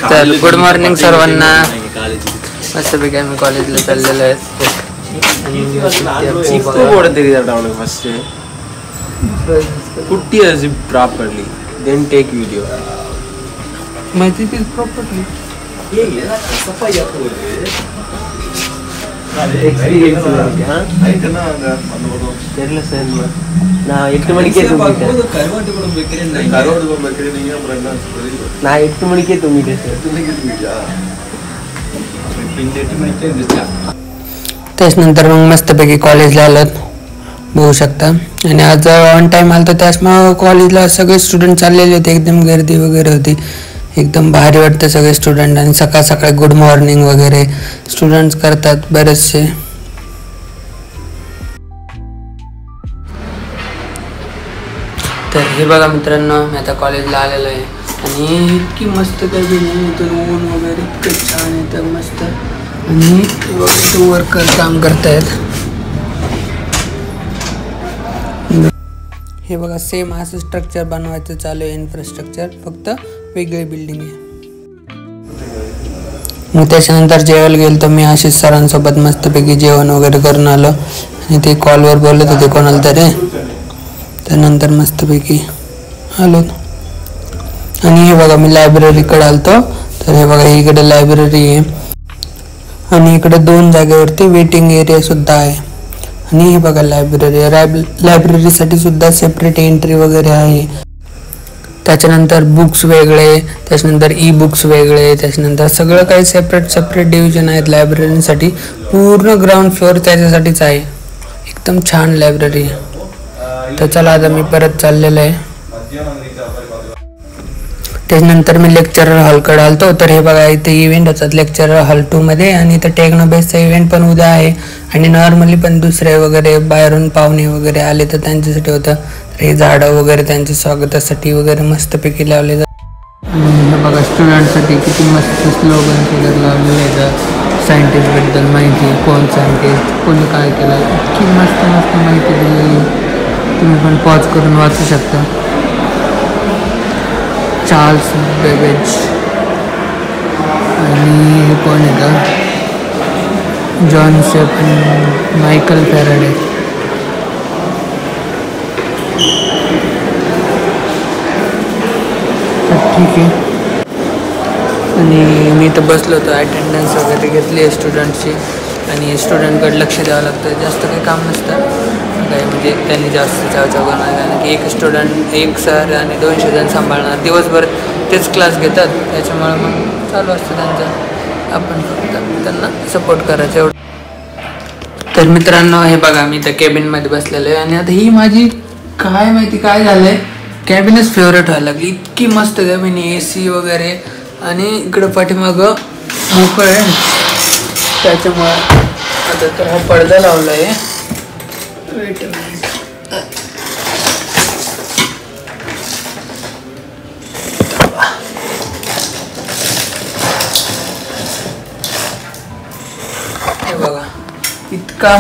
तर good morning सर्वांना. मस्तपैकी आम्ही कॉलेजला चाललेलो आहेत. Put yours properly, then take video. My teeth is properly. त्याच्यानंतर मग मस्तपैकी कॉलेजला आलोत बघू शकता. आणि आज ऑन टाइम आलो तर त्याच्यामुळे कॉलेजला सगळे स्टुडंट चाललेले होते. एकदम गर्दी वगैरे होती. एकदम भारी वाटतं सगळे स्टुडंट. आणि सकाळ सकाळी गुड मॉर्निंग वगैरे स्टुडंट्स करतात बरेचसे. तर हे बघा मित्रांनो, मी आता कॉलेजला आलेलो आहे. आणि इतकी मस्त काही नाही तर ऊन वगैरे इतकं छान येतं मस्त. आणि वर्कर काम करतायत. हे बघा सेम असं स्ट्रक्चर बनवायचं चालू आहे. इन्फ्रास्ट्रक्चर फक्त वेगळी बिल्डिंग आहे. मग त्याच्यानंतर जेवायला गेलो तर मी आशिष सरांसोबत मस्तपैकी जेवण वगैरे करून आलो. आणि ते कॉलवर बोलत होते कोणाला तरी. त्यानंतर मस्तपैकी आलो. आणि हे बघा मी लायब्ररीकडे आलतो. तर हे बघा इकडे लायब्ररी आहे. आणि इकडे 2 जागेवरती वेटिंग एरिया सुद्धा आहे. आणि हे बघा लायब्ररीसाठी सुद्धा सेपरेट एंट्री वगैरे आहे. त्याच्यानंतर बुक्स वेगळे, त्याच्यानंतर ई बुक्स वेगळे, त्याच्यानंतर सगळं काही सेपरेट डिव्हिजन आहेत लायब्ररीसाठी. पूर्ण ग्राउंड फ्लोअर त्याच्यासाठीच आहे. एकदम छान लायब्ररी. तर चला आता मी परत चाललेलो आहे. त्याच्यानंतर मी लेक्चरर हॉलकडे आलतो. तर हे बघा इथे इव्हेंट होतात लेक्चरर हॉल 2 मध्ये. आणि इथं टेक्नोबेसचा इव्हेंट पण उद्या आहे. आणि नॉर्मली पण दुसरे वगैरे बाहेरून पाहुणे वगैरे आले तर त्यांच्यासाठी होतं. तर हे झाडं वगैरे त्यांच्या स्वागतासाठी वगैरे मस्तपैकी लावले जातात. हे बघा स्टुडंटसाठी किती मस्त स्लोगन्स वगैरे लावलेले आहेत. सायंटिस्टबद्दल माहिती, कोण सायंटिस्ट, कोणी काय केलं, इतकी मस्त माहिती दिलेली. तुम्ही पण पॉज करून वाचू शकता. Charles Babbage. आणि हे कोण येतं, जॉन शेप आणि मायकल फॅराडे. ठीक आहे. आणि मी तर बसलो होतो. अटेंडन्स वगैरे घेतली आहे स्टुडंटची. आणि स्टुडंटकडे लक्ष द्यावं लागतं. जास्त काही काम नसतं काय, म्हणजे त्यांनी जास्त चावचाव करणार. कारण की एक स्टुडंट, एक सर आणि 200 जण सांभाळणार. दिवसभर तेच क्लास घेतात. त्याच्यामुळे मग चालू असतं त्यांचं. आपण फक्त त्यांना सपोर्ट करायचं एवढं. तर मित्रांनो हे बघा मी तर कॅबिनमध्ये बसलेलो आहे. आणि आता ही माझी काय माहिती काय झालं आहे, कॅबिनच फेवरेट व्हायला लागली. इतकी मस्त कॅबिन, AC वगैरे. आणि इकडं पाठीमागं मोकळं आहे. त्याच्यामुळे आता तर हा पडदा लावला आहे. Weight a minute. हे बघा इतका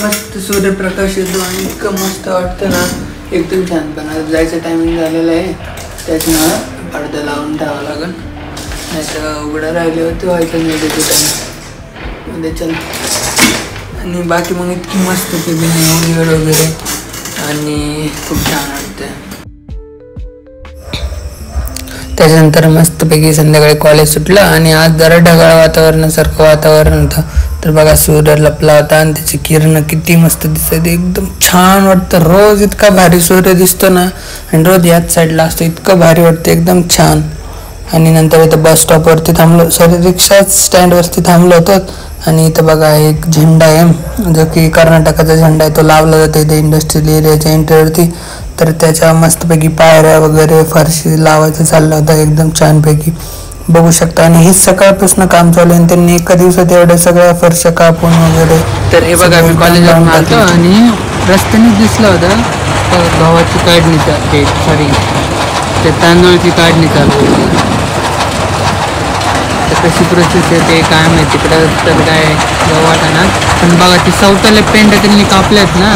मस्त सूर्यप्रकाश येतो. आणि इतकं मस्त वाटतं ना, एकदम छान. पण आता जायचं टायमिंग झालेलं आहे. त्याच्यामुळं पडदा लावून ठेवावं लागेल. नाही तर उघडं राहिले होते व्हायचं नाही त्याच्या टाइम मध्ये. चल. आणि बाकी मग इतकी मस्त केबिन आहे वगैरे. आणि खूप छान वाटतं. त्याच्यानंतर मस्तपैकी संध्याकाळी कॉलेज सुटलं. आणि आज जरा ढगाळ वातावरणासारखं वातावरण होतं. तर बघा सूर्य लपला होता आणि त्याची किरण किती मस्त दिसत. एकदम छान वाटतं. रोज इतका भारी सूर्य दिसतो ना. आणि रोज याच साईडला असतो. इतकं भारी वाटतं, एकदम छान. आणि नंतर इथं बस स्टॉपवरती थांबलो. रिक्षा स्टँडवरती थांबलो होतो. आणि इथं बघा एक झेंडा आहे जो की कर्नाटकाचा झेंडा आहे. तो लावला जातो इथे इंडस्ट्रियल एरियाच्या एंट्रीवरती. तर त्याच्या मस्तपैकी पायऱ्या वगैरे फरशी लावायचं चाललं होतं एकदम छानपैकी बघू शकता. आणि हे सकाळपासून काम चालू आहे. त्यांनी एका दिवसात एवढ्या सगळ्या फरशा कापून वगैरे. तर हे बघा मी कॉलेजला आलो आणि रस्त्याने दिसलं होतं गव्हाची काढणी ते तांदूळची काढणी चालू होती. तर कशी प्रोसेस आहे ते काय माहिती. तिकडं तर काय गव्हाटा ना. पण बघा ती सवताले पेंड त्यांनी कापल्यात ना.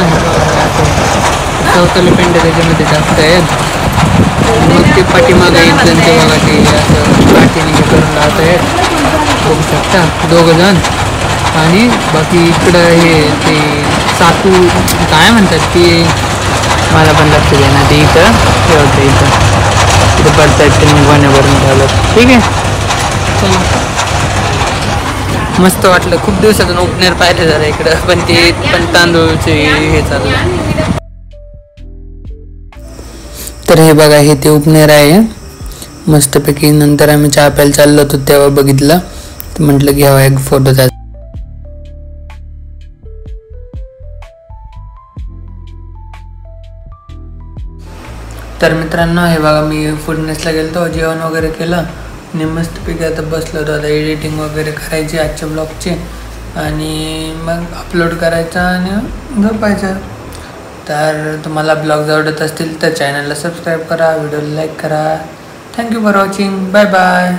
सवताले पेंड त्याच्यामध्ये जास्त आहेत. मग ते पाठीमागे एक जण ते बघा ते असं पाठीने हे करून लावत आहेत, बघू शकता 2 जण. आणि बाकी इकडं हे ते चाकू काय म्हणतात ते मला पण लक्ष देणार ते इथं ठेवतं, इथं पडतायत ते मग भरून ठेवलं. ठीक आहे, चला. मस्त वाटलं, खूप दिवसातून ओपनर पाहिलं जरा इकडं, पण ते पण तांदूळचे हे चाललं. तर हे बघा हे ते ओपनर आहे मस्तपैकी. नंतर आम्ही चहा प्यायला चाललो होतो तेव्हा बघितलं, तर म्हटलं घ्यावा एक फोटो त्याचा. तर मित्रांनो हे बघा मी फुडनेसला गेलो, जेवण वगैरे केलं आणि मस्तपैकी आता बसलो होतो. आता एडिटिंग वगैरे करायची आजच्या ब्लॉगची आणि मग अपलोड करायचा आणि झोपायचं. तर तुम्हाला ब्लॉग्स आवडत असतील तर चॅनलला सबस्क्राईब करा, व्हिडिओला लाईक करा. Thank you for watching, bye bye.